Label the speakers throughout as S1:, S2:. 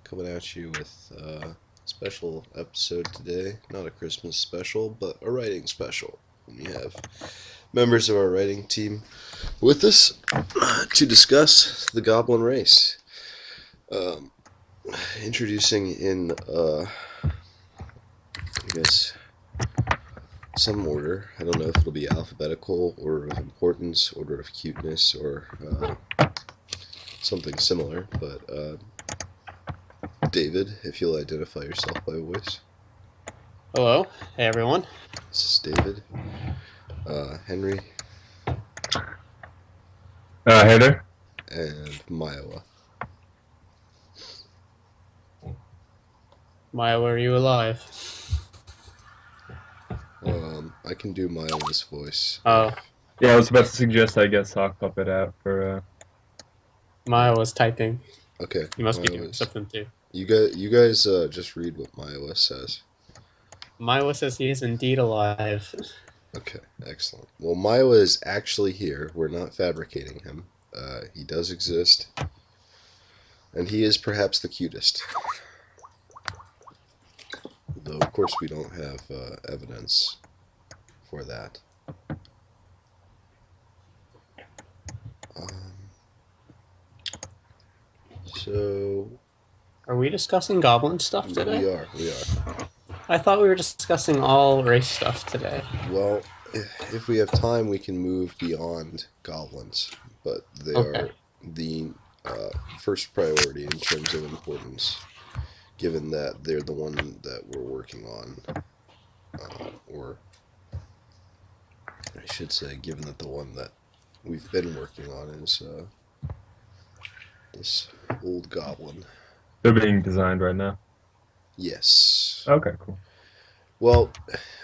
S1: coming at you with a special episode today. Not a Christmas special, but a writing special. We have members of our writing team with us to discuss the Goblin race. Um, Introducing in, I guess, some order. I don't know if it'll be alphabetical, order of importance, order of cuteness, or something similar, but David, if you'll identify yourself by voice.
S2: Hello. Hey, everyone.
S1: This is David. Henry.
S3: Hey there.
S1: And Miowa.
S2: Maya, were you alive?
S1: I can do Miowa's voice.
S2: Oh.
S3: Yeah, I was about to suggest I get Sock Puppet out for,
S2: Maya was typing.
S1: Okay.
S2: You must be doing something too.
S1: You guys just read what Miowa says.
S2: Maya says he is indeed alive.
S1: Okay, excellent. Well, Miowa is actually here. We're not fabricating him. He does exist. And he is perhaps the cutest. Though, of course, we don't have evidence for that. So...
S2: Are we discussing goblin stuff today?
S1: We are.
S2: I thought we were discussing all race stuff today.
S1: Well, if we have time, we can move beyond goblins, but they are the first priority in terms of importance, given that they're the one that we're working on, or I should say, given that the one that we've been working on is this old goblin.
S3: They're being designed right now.
S1: Yes.
S3: Okay, cool.
S1: Well,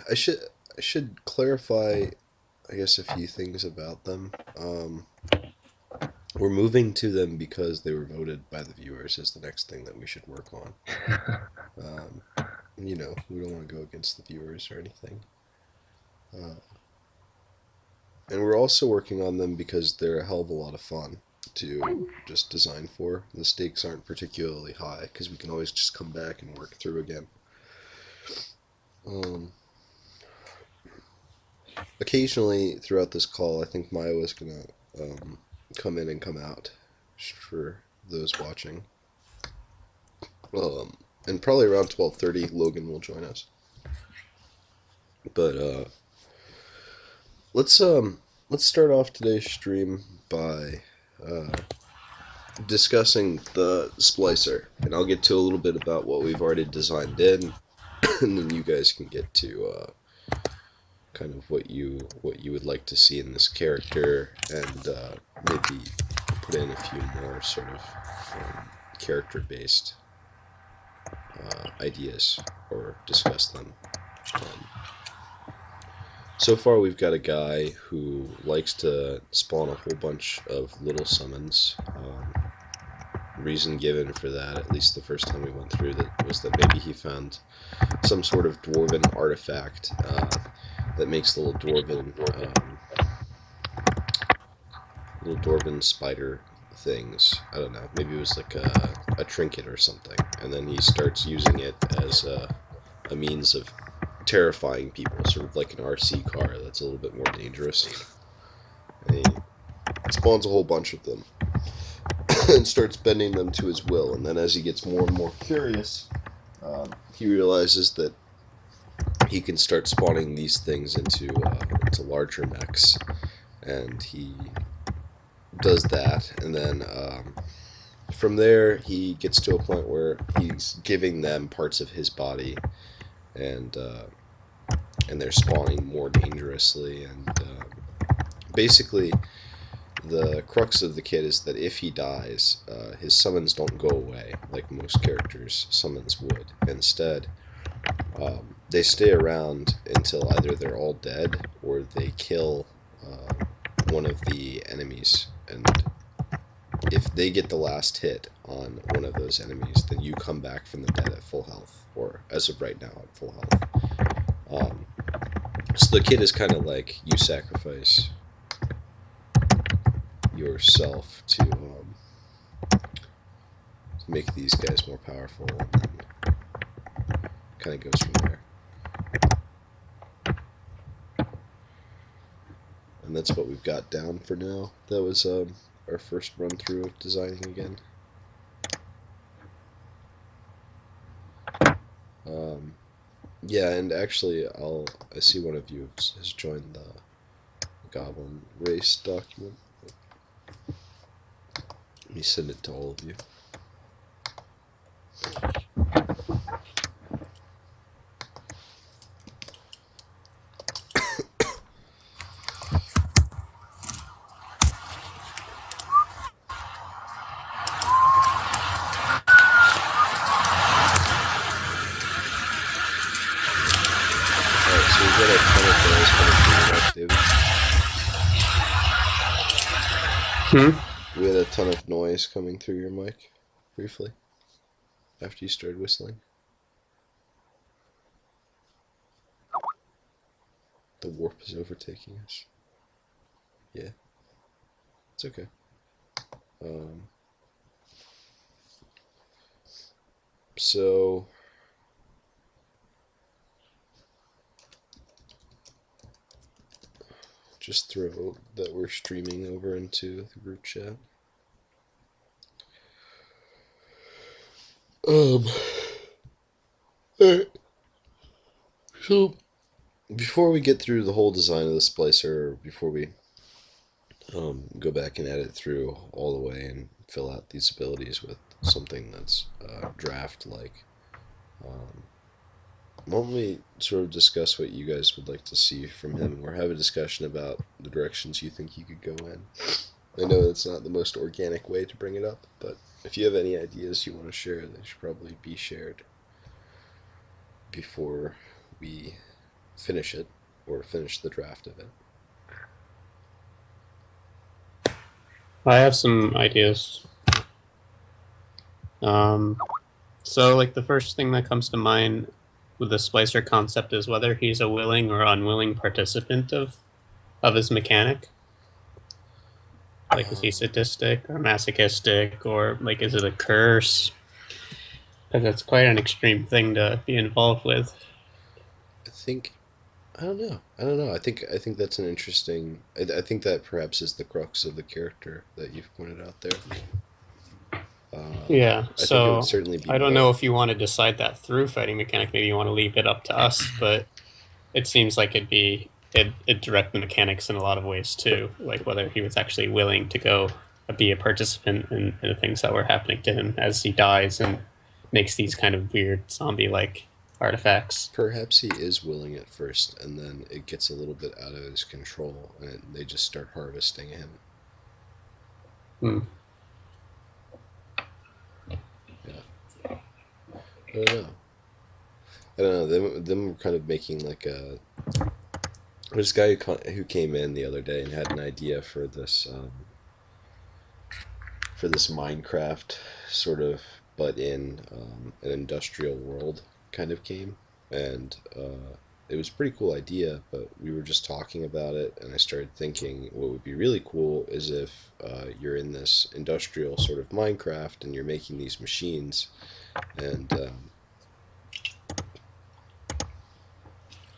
S1: I should clarify, I guess, a few things about them. We're moving to them because they were voted by the viewers as the next thing that we should work on. We don't want to go against the viewers or anything. And we're also working on them because they're a hell of a lot of fun to just design for. The stakes aren't particularly high because we can always just come back and work through again. Occasionally throughout this call, I think Maya was gonna come in and come out for those watching. And probably around 12:30, Logan will join us. But let's start off today's stream by discussing the splicer, and I'll get to a little bit about what we've already designed in, and then you guys can get to kind of what you would like to see in this character, and maybe put in a few more sort of character-based ideas or discuss them. So far, we've got a guy who likes to spawn a whole bunch of little summons. Reason given for that, at least the first time we went through that, was that maybe he found some sort of dwarven artifact that makes the little dwarven spider things. I don't know. Maybe it was like a trinket or something, and then he starts using it as a means of terrifying people, sort of like an RC car that's a little bit more dangerous. And he spawns a whole bunch of them and starts bending them to his will, and then as he gets more and more curious, he realizes that he can start spawning these things into larger mechs, and he does that, and then from there he gets to a point where he's giving them parts of his body, and they're spawning more dangerously, and basically the crux of the kit is that if he dies, his summons don't go away like most characters' summons would. Instead, they stay around until either they're all dead or they kill one of the enemies, and if they get the last hit on one of those enemies, then you come back from the dead at full health, or as of right now at full health. So the kit is kind of like you sacrifice yourself to make these guys more powerful, and then kind of goes from there. And that's what we've got down for now. That was our first run through of designing again. Yeah, and actually, I see one of you has joined the Goblin race document. Let me send it to all of you. So we've got a ton of noise coming through your mic, David. We had a ton of noise coming through your mic, briefly, after you started whistling. The warp is overtaking us. Yeah. It's okay. So... just throw that we're streaming over into the group chat. Alright. So, before we get through the whole design of the splicer, before we go back and edit through all the way and fill out these abilities with something that's draft-like, why don't we sort of discuss what you guys would like to see from him, or have a discussion about the directions you think he could go in. I know it's not the most organic way to bring it up, but if you have any ideas you want to share, they should probably be shared before we finish it, or finish the draft of it.
S2: I have some ideas. So, like, the first thing that comes to mind with the splicer concept is whether he's a willing or unwilling participant of his mechanic. Like, is he sadistic or masochistic, or, like, is it a curse? Because that's quite an extreme thing to be involved with.
S1: I don't know. I think that's an interesting... I think that perhaps is the crux of the character that you've pointed out there.
S2: Yeah,
S1: I think it
S2: so
S1: would certainly be
S2: I don't
S1: more...
S2: know if you want to decide that through fighting mechanic. Maybe you want to leave it up to us, but it seems like it'd direct the mechanics in a lot of ways too, like whether he was actually willing to go be a participant in the things that were happening to him as he dies and makes these kind of weird zombie-like artifacts.
S1: Perhaps he is willing at first, and then it gets a little bit out of his control, and they just start harvesting him. Yeah. I don't know. Them were kind of making like a... There's a guy who came in the other day and had an idea for this Minecraft sort of, but in an industrial world kind of game, and it was a pretty cool idea, but we were just talking about it, and I started thinking what would be really cool is if you're in this industrial sort of Minecraft and you're making these machines, and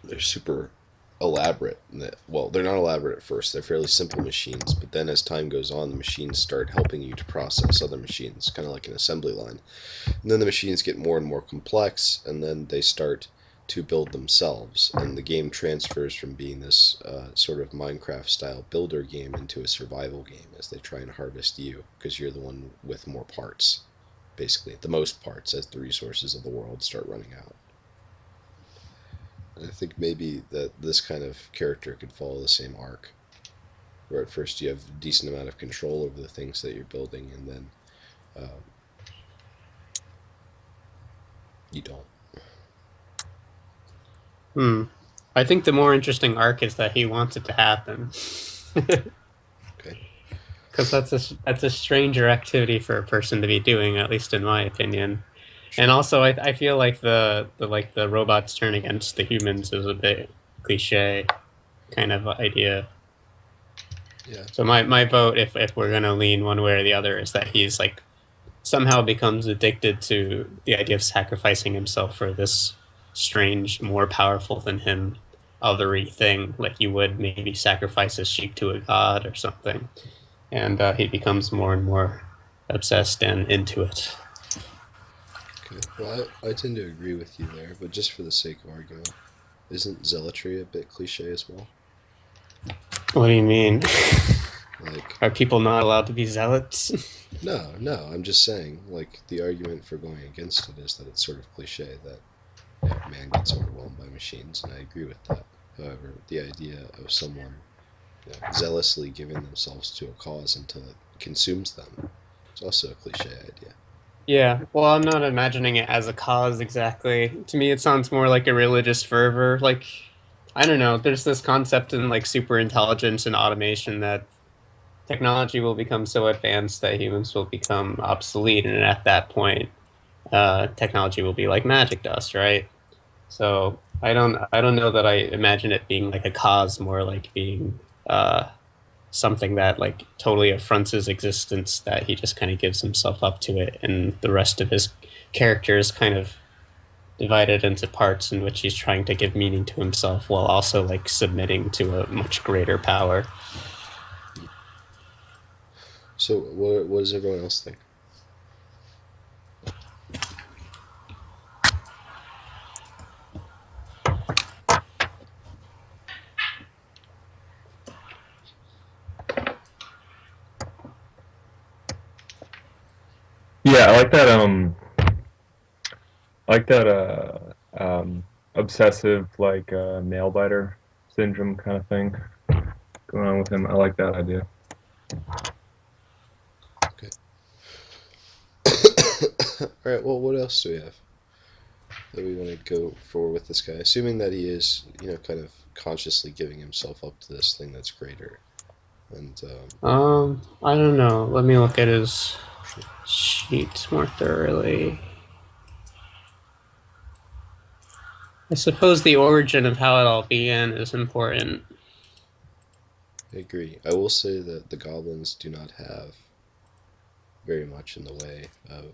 S1: they're super elaborate. Well, they're not elaborate at first. They're fairly simple machines, but then as time goes on, the machines start helping you to process other machines, kind of like an assembly line. And then the machines get more and more complex, and then they start to build themselves, and the game transfers from being this sort of Minecraft-style builder game into a survival game as they try and harvest you, because you're the one with more parts, basically, the most parts, as the resources of the world start running out. And I think maybe that this kind of character could follow the same arc, where at first you have a decent amount of control over the things that you're building, and then you don't.
S2: I think the more interesting arc is that he wants it to happen.
S1: Okay.
S2: Because that's a stranger activity for a person to be doing, at least in my opinion. And also, I feel like the robots turn against the humans is a bit cliche kind of idea.
S1: Yeah.
S2: So my vote, if we're gonna lean one way or the other, is that he's like somehow becomes addicted to the idea of sacrificing himself for this strange, more powerful than him othery thing, like you would maybe sacrifice a sheep to a god or something. And he becomes more and more obsessed and into it.
S1: Okay. Well, I tend to agree with you there, but just for the sake of argument, isn't zealotry a bit cliche as well?
S2: What do you mean?
S1: Like,
S2: Are people not allowed to be zealots?
S1: no, no, I'm just saying, like, the argument for going against it is that it's sort of cliche that man gets overwhelmed by machines, and I agree with that. However, the idea of someone zealously giving themselves to a cause until it consumes them is also a cliche idea.
S2: Yeah, well, I'm not imagining it as a cause exactly. To me, it sounds more like a religious fervor. Like, I don't know, there's this concept in like super intelligence and automation that technology will become so advanced that humans will become obsolete, and at that point, technology will be like magic dust, right? So I don't know that I imagine it being like a cause, more like being something that like totally affronts his existence, that he just kind of gives himself up to it, and the rest of his character is kind of divided into parts in which he's trying to give meaning to himself while also like submitting to a much greater power.
S1: So, what does everyone else think?
S3: Yeah, I like that. I like that. Obsessive, like nail biter syndrome kind of thing going on with him. I like that idea.
S1: Okay. All right. Well, what else do we have that we want to go for with this guy? Assuming that he is, kind of consciously giving himself up to this thing that's greater, and
S2: I don't know. Let me look at his sheet more thoroughly. I suppose the origin of how it all began is important.
S1: I agree. I will say that the goblins do not have very much in the way of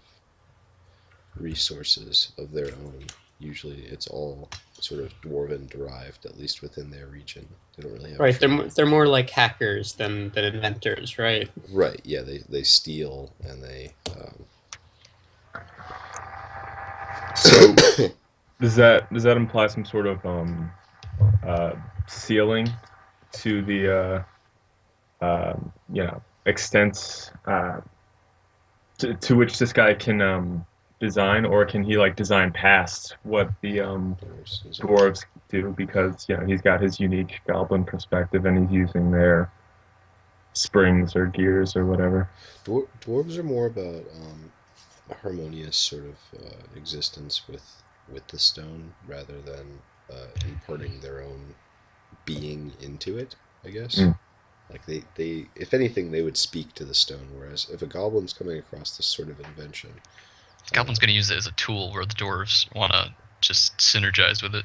S1: resources of their own. Usually, it's all sort of dwarven derived, at least within their region. They don't really have
S2: Right,
S1: trade.
S2: they're more like hackers than inventors, right?
S1: Right? Yeah, they steal and they.
S3: So does that imply some sort of uh, ceiling to the extent to which this guy can design, or can he like design past what the dwarves do, because he's got his unique goblin perspective and he's using their springs or gears or whatever.
S1: Dwarves are more about a harmonious sort of existence with the stone rather than imparting their own being into it. I guess.
S3: Mm.
S1: Like they if anything they would speak to the stone, whereas if a goblin's coming across this sort of invention,
S4: Goblin's gonna use it as a tool where the dwarves wanna just synergize with it.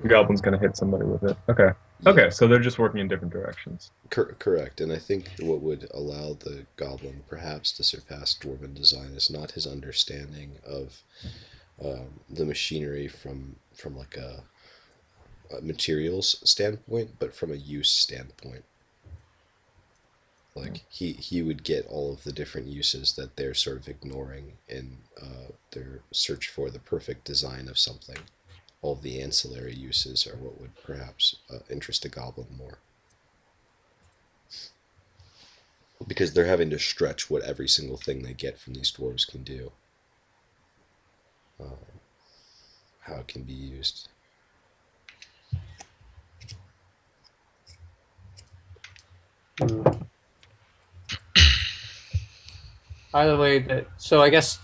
S3: The goblin's gonna hit somebody with it. Okay.
S1: yeah,
S3: Okay, so they're just working in different directions.
S1: correct. And I think what would allow the goblin perhaps to surpass dwarven design is not his understanding of the machinery from like a materials standpoint, but from a use standpoint. Like he would get all of the different uses that they're sort of ignoring in their search for the perfect design of something. All of the ancillary uses are what would perhaps interest a goblin more, because they're having to stretch what every single thing they get from these dwarves can do, how it can be used.
S2: Mm. By the way, so I guess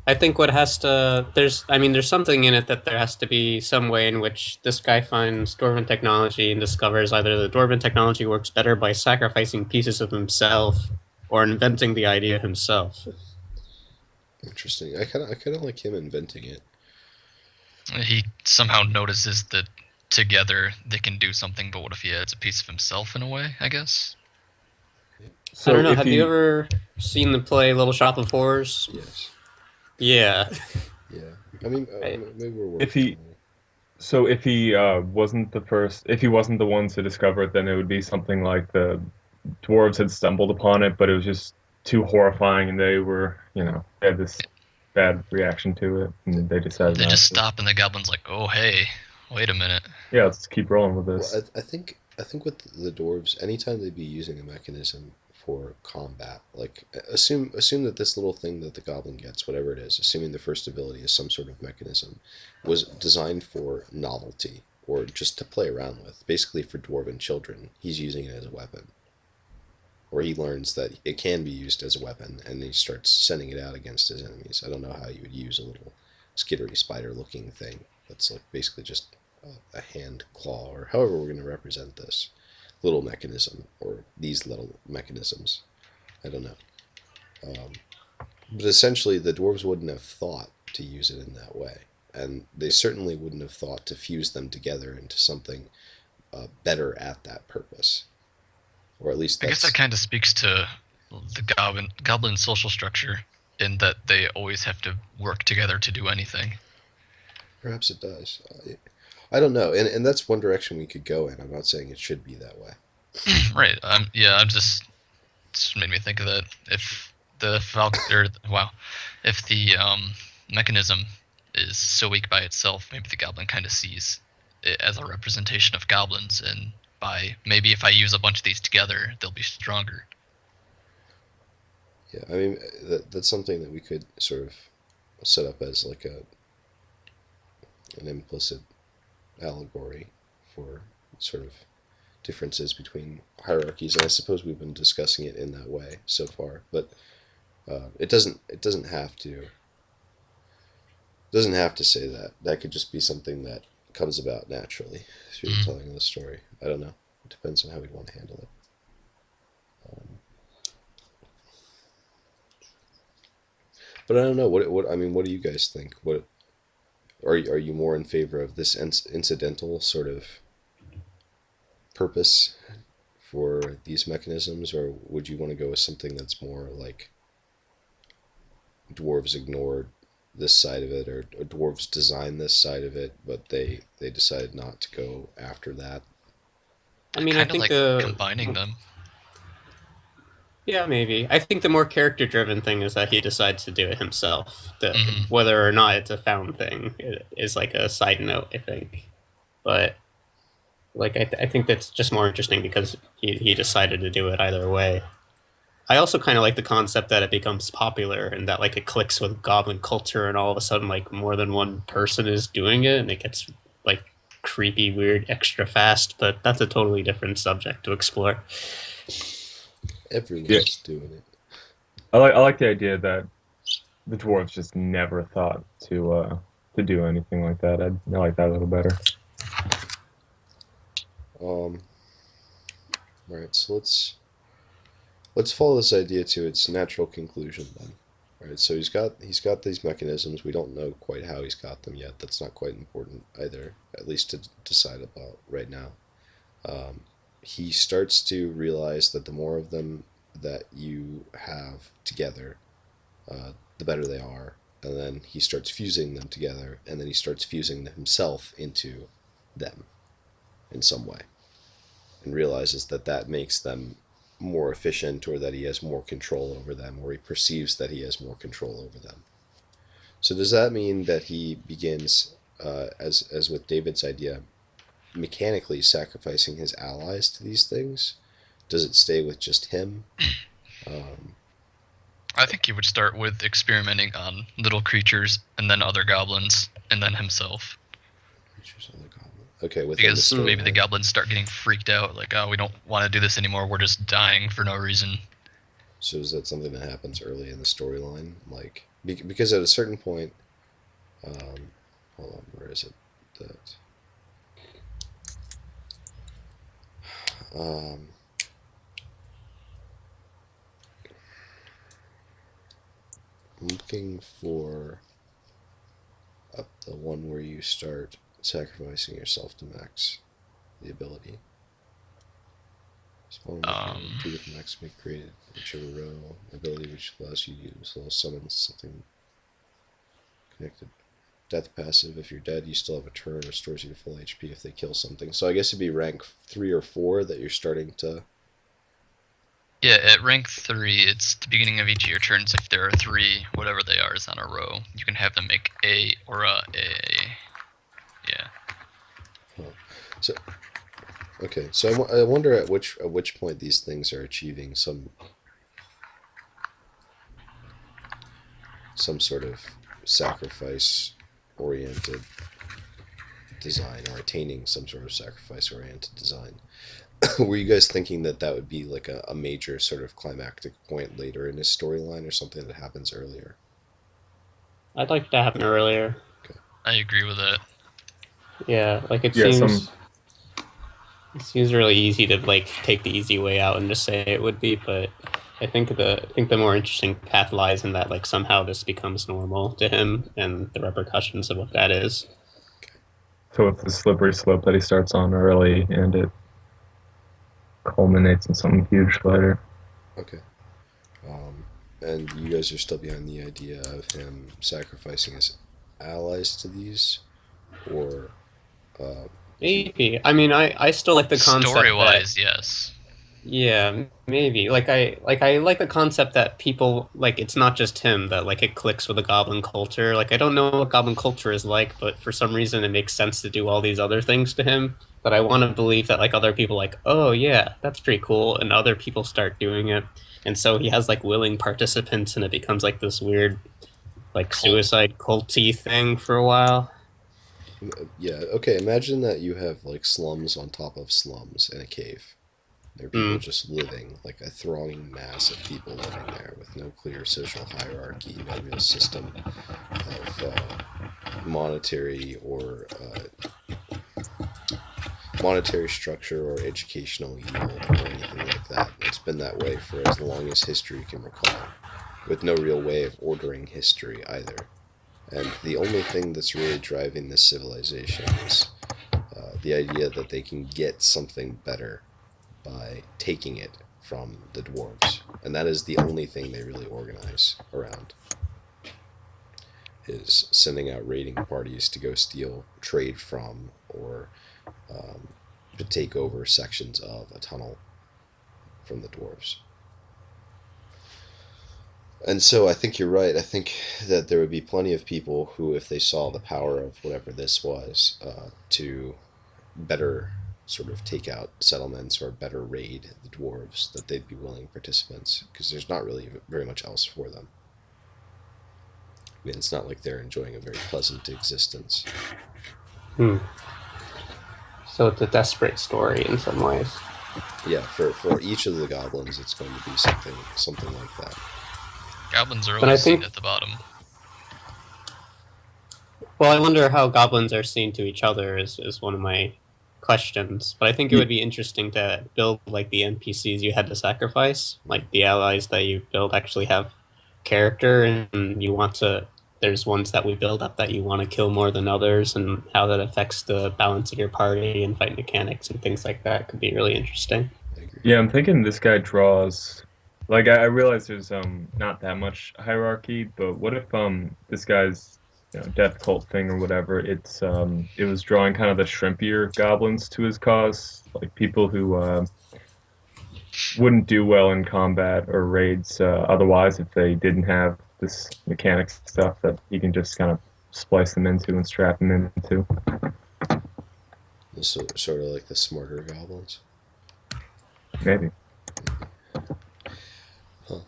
S2: I think what has to there's something in it that there has to be some way in which this guy finds dwarven technology and discovers either the dwarven technology works better by sacrificing pieces of himself or inventing the idea himself.
S1: Interesting. I kind of like him inventing it.
S4: He somehow notices that together they can do something, but what if he adds a piece of himself in a way, I guess?
S2: I
S3: So
S2: don't know.
S3: if
S2: Have you
S3: he
S2: ever seen the play Little Shop of Horrors?
S1: Yes.
S2: Yeah.
S1: Yeah. I mean,
S2: I,
S1: maybe we're
S3: if
S1: working
S3: he
S1: on it.
S3: so if he wasn't the first, if he wasn't the one to discover it, then it would be something like the dwarves had stumbled upon it, but it was just too horrifying, and they were, they had this bad reaction to it, and they decided
S4: They
S3: not
S4: just
S3: to.
S4: stop and the goblin's like, oh hey, wait a minute.
S3: Yeah, let's keep rolling with
S1: Well,
S3: this.
S1: I think with the dwarves, anytime they'd be using a mechanism for combat, like assume that this little thing that the goblin gets, whatever it is, assuming the first ability is some sort of mechanism, was designed for novelty or just to play around with. Basically, for dwarven children, he's using it as a weapon, or he learns that it can be used as a weapon, and he starts sending it out against his enemies. I don't know how you would use a little skittery spider-looking thing that's like basically just a hand claw, or however we're going to represent this little mechanism or these little mechanisms. I don't know. Um, but essentially, the dwarves wouldn't have thought to use it in that way, and they certainly wouldn't have thought to fuse them together into something better at that purpose, or at least
S4: I guess that
S1: that's
S4: kind of speaks to the goblin social structure in that they always have to work together to do anything.
S1: perhaps it does. I don't know, and that's one direction we could go in. I'm not saying it should be that way.
S4: Right. Yeah. Just made me think of that. If the if the mechanism is so weak by itself, maybe the goblin kind of sees it as a representation of goblins, and by maybe if I use a bunch of these together, they'll be stronger.
S1: Yeah, I mean that's something that we could sort of set up as like an implicit allegory for sort of differences between hierarchies, and I suppose we've been discussing it in that way so far. But it doesn't have to say that. That could just be something that comes about naturally through the
S4: Mm.
S1: telling of the story. I don't know. It depends on how we want to handle it. Um, but I don't know. What I mean. What do you guys think? What are you more in favor of this incidental sort of purpose for these mechanisms, or would you want to go with something that's more like dwarves ignored this side of it, or dwarves designed this side of it, but they decided not to go after that?
S2: I
S4: I
S2: mean, I
S4: kind of
S2: think
S4: like
S2: the
S4: combining them.
S2: yeah, maybe. I think the more character-driven thing is that he decides to do it himself.
S4: Hmm.
S2: Whether or not it's a found thing is like a side note, I think. But like, I think that's just more interesting because he decided to do it either way. I also kind of like the concept that it becomes popular and that like it clicks with goblin culture, and all of a sudden like more than one person is doing it, and it gets like creepy, weird, extra fast. But that's a totally different subject to explore.
S3: Yeah,
S1: Everyone's doing it.
S3: I like the idea that the dwarves just never thought to do anything like that. I like that a little better.
S1: All right, so let's follow this idea to its natural conclusion then. All right, so he's got these mechanisms. We don't know quite how he's got them yet. That's not quite important either, at least to decide about right now. Um, he starts to realize that the more of them that you have together, the better they are. And then he starts fusing them together, and then he starts fusing himself into them in some way, and realizes that that makes them more efficient, or that he has more control over them, or he perceives that he has more control over them. So does that mean that he begins, as with David's idea, mechanically sacrificing his allies to these things? Does it stay with just him? Um,
S4: I think he would start with experimenting on little creatures, and then other goblins, and then himself.
S1: okay, within the
S4: Because maybe the
S1: storyline.
S4: goblins start getting freaked out, like, oh, we don't want to do this anymore. We're just dying for no reason.
S1: So is that something that happens early in the storyline? Like, because at a certain point, um, hold on, where is it? That um, I'm looking for the one where you start sacrificing yourself to max the ability. Spawn two different X may create whichever row ability which allows you to use little summon something connected. Death passive, if you're dead, you still have a turn, restores you to full HP if they kill something. So I guess it'd be rank 3 or 4 that you're starting to...
S4: Yeah, at rank 3, it's the beginning of each of your turns. If there are 3, whatever they are, is on a row. You can have them make a aura a. Yeah.
S1: Huh. So, okay, so I wonder at which point these things are achieving some sort of sacrifice-oriented design, or attaining some sort of sacrifice-oriented design. Were you guys thinking that that would be like a major sort of climactic point later in his storyline, or something that happens earlier?
S2: I'd like it to happen earlier.
S1: Okay.
S4: I agree with that.
S2: Yeah, like it
S3: Yeah,
S2: seems really easy to like take the easy way out and just say it would be, but I think the more interesting path lies in that like somehow this becomes normal to him and the repercussions of what that is.
S3: So it's a slippery slope that he starts on early, and it culminates in something huge later.
S1: Okay. And you guys are still behind the idea of him sacrificing his allies to these, or
S2: Maybe. I mean, I still like the concept
S4: Story-wise,
S2: that,
S4: yes.
S2: yeah, maybe. Like I like the concept that people like it's not just him that like it clicks with the goblin culture. Like I don't know what goblin culture is like, but for some reason it makes sense to do all these other things to him. That I want to believe that like other people like, oh yeah, that's pretty cool, and other people start doing it, and so he has like willing participants, and it becomes like this weird like suicide culty thing for a while.
S1: yeah, okay. Imagine that you have like slums on top of slums in a cave. There are people
S2: Mm.
S1: just living, like a thronging mass of people living there with no clear social hierarchy, no real system of monetary or monetary structure or educational yield or anything like that. It's been that way for as long as history can recall, with no real way of ordering history either. And the only thing that's really driving this civilization is the idea that they can get something better by taking it from the dwarves. And that is the only thing they really organize around, is sending out raiding parties to go steal, trade from, or to take over sections of a tunnel from the dwarves. And so I think you're right. I think that there would be plenty of people who, if they saw the power of whatever this was, to better sort of take out settlements or better raid the dwarves, that they'd be willing participants, because there's not really very much else for them. I mean, it's not like they're enjoying a very pleasant existence.
S2: Hmm. So it's a desperate story in some ways.
S1: Yeah, for each of the goblins, it's going to be something like that.
S4: Goblins are
S2: But I
S4: always seen
S2: think,
S4: at the bottom.
S2: well, I wonder how goblins are seen to each other is one of my questions. But I think it would be interesting to build like the NPCs you had to sacrifice, like the allies that you build actually have character, and you want to. There's ones that we build up that you want to kill more than others, and how that affects the balance of your party and fight mechanics and things like that could be really interesting.
S1: I agree.
S3: Yeah, I'm thinking this guy draws. Like I realize there's not that much hierarchy, but what if this guy's death cult thing or whatever, it was drawing kind of the shrimpier goblins to his cause, like people who wouldn't do well in combat or raids otherwise if they didn't have this mechanics stuff that he can just kind of splice them into and strap them into.
S1: This is sort of like the smarter goblins.
S3: Maybe.
S1: Huh.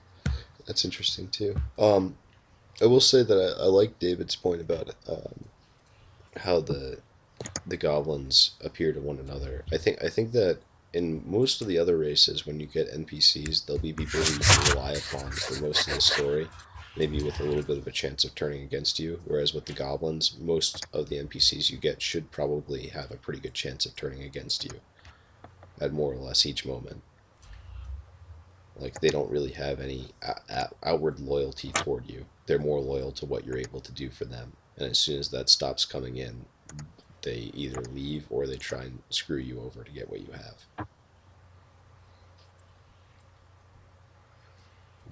S1: That's interesting too. I will say that I like David's point about how the goblins appear to one another. I think that in most of the other races, when you get NPCs, they'll be people who you can rely upon for most of the story, maybe with a little bit of a chance of turning against you. Whereas with the goblins, most of the NPCs you get should probably have a pretty good chance of turning against you at more or less each moment. Like, they don't really have any outward loyalty toward you. They're more loyal to what you're able to do for them. And as soon as that stops coming in, they either leave or they try and screw you over to get what you have.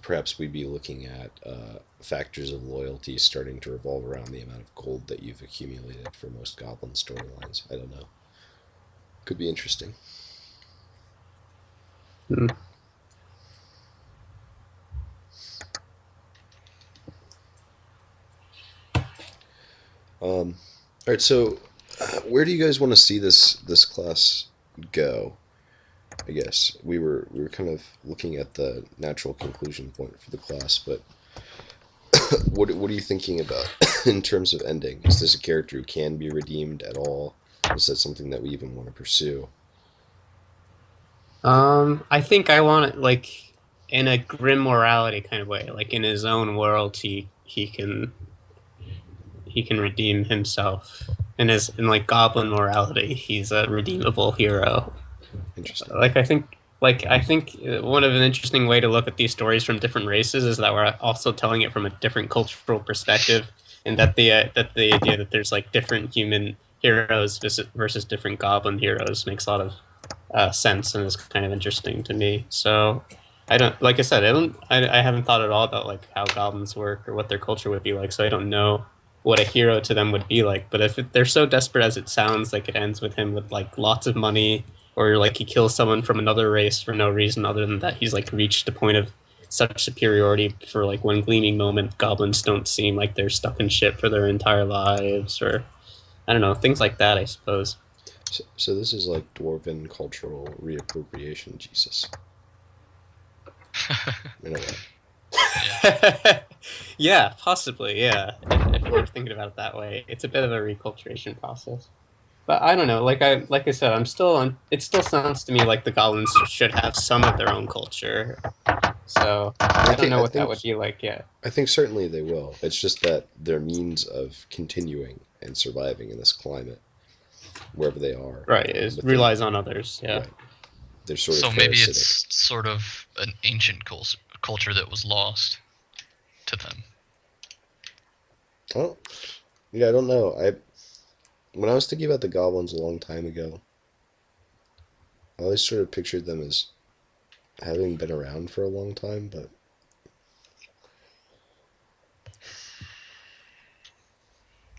S1: perhaps we'd be looking at factors of loyalty starting to revolve around the amount of gold that you've accumulated for most goblin storylines. I don't know. Could be interesting.
S2: Hmm.
S1: All right, so where do you guys want to see this class go? I guess we were kind of looking at the natural conclusion point for the class, but what are you thinking about in terms of ending? Is this a character who can be redeemed at all? Is that something that we even want to pursue?
S2: I think I want it like in a grim morality kind of way, like in his own world, he can redeem himself. In like goblin morality, he's a redeemable hero.
S1: Interesting.
S2: Like I think one of an interesting way to look at these stories from different races is that we're also telling it from a different cultural perspective, and that the idea that there's like different human heroes versus different goblin heroes makes a lot of sense and is kind of interesting to me. So I don't, like I said, I haven't thought at all about like how goblins work or what their culture would be like. So I don't know what a hero to them would be like. But if they're so desperate as it sounds, like it ends with him with like lots of money, or like he kills someone from another race for no reason other than that he's like reached a point of such superiority for like one gleaming moment. Goblins don't seem like they're stuck in shit for their entire lives, or I don't know, things like that. I suppose.
S1: So this is like dwarven cultural reappropriation, Jesus. In a way.
S2: Yeah, possibly. Yeah, if we're thinking about it that way, it's a bit of a reculturation process. But I don't know. Like I said, I'm still on. It still sounds to me like the goblins should have some of their own culture. So
S1: And
S2: I don't know
S1: I
S2: what that
S1: think
S2: would be like yet.
S1: I think certainly they will. It's just that their means of continuing and surviving in this climate, wherever they are,
S2: Right? It
S1: within
S2: relies on others. Yeah.
S1: right, they're sort of
S4: So maybe
S1: parasitic.
S4: it's sort of an ancient culture that was lost to them.
S1: Oh, yeah, I don't know. I When I was thinking about the goblins a long time ago, I always sort of pictured them as having been around for a long time, but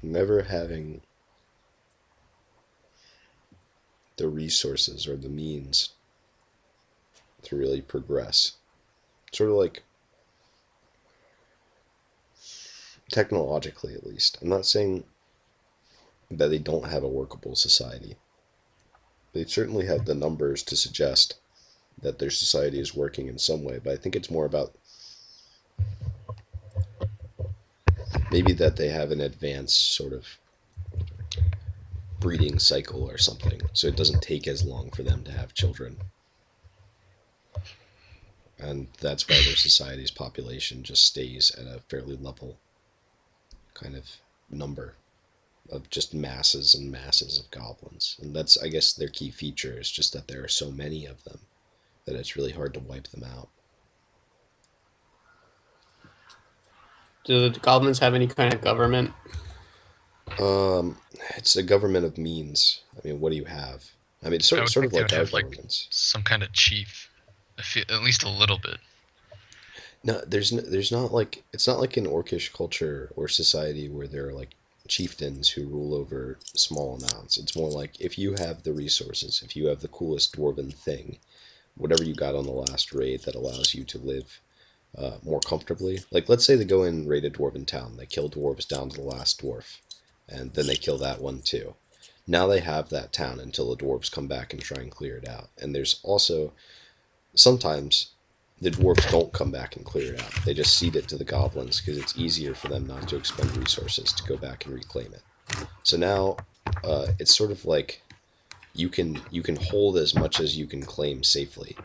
S1: never having the resources or the means to really progress. Sort of like technologically, at least. I'm not saying that they don't have a workable society. They certainly have the numbers to suggest that their society is working in some way, but I think it's more about maybe that they have an advanced sort of breeding cycle or something, so it doesn't take as long for them to have children. And that's why their society's population just stays at a fairly level kind of number of just masses and masses of goblins. And that's, I guess, their key feature is just that there are so many of them that it's really hard to wipe them out.
S2: Do the goblins have any kind of government?
S1: Um, it's a government of means. I mean, what do you have? I mean, it's
S4: I would
S1: sort
S4: think
S1: of
S4: they
S1: like
S4: would
S1: our
S4: have like
S1: governments.
S4: some kind of chief, at least a little bit.
S1: No, there's not like it's not like an orcish culture or society where there are like chieftains who rule over small amounts. It's more like if you have the resources, if you have the coolest dwarven thing, whatever you got on the last raid that allows you to live more comfortably. Like let's say they go in and raid a dwarven town, they kill dwarves down to the last dwarf, and then they kill that one too. Now they have that town until the dwarves come back and try and clear it out. And there's also sometimes the dwarves don't come back and clear it out. They just cede it to the goblins because it's easier for them not to expend resources to go back and reclaim it. So now it's sort of like you can hold as much as you can claim safely.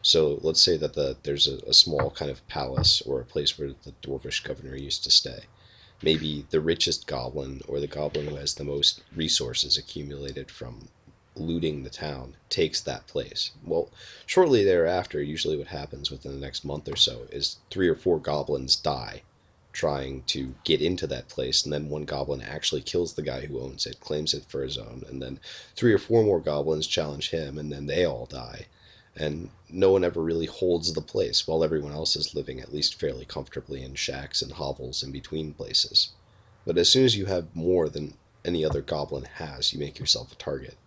S1: So let's say that there's a small kind of palace or a place where the dwarvish governor used to stay. Maybe the richest goblin or the goblin who has the most resources accumulated from looting the town takes that place. Well, shortly thereafter, usually what happens within the next month or so is 3 or 4 goblins die trying to get into that place, and then one goblin actually kills the guy who owns it, claims it for his own, and then 3 or 4 more goblins challenge him, and then they all die. and no one ever really holds the place while everyone else is living at least fairly comfortably in shacks and hovels in between places. But as soon as you have more than any other goblin has, you make yourself a target.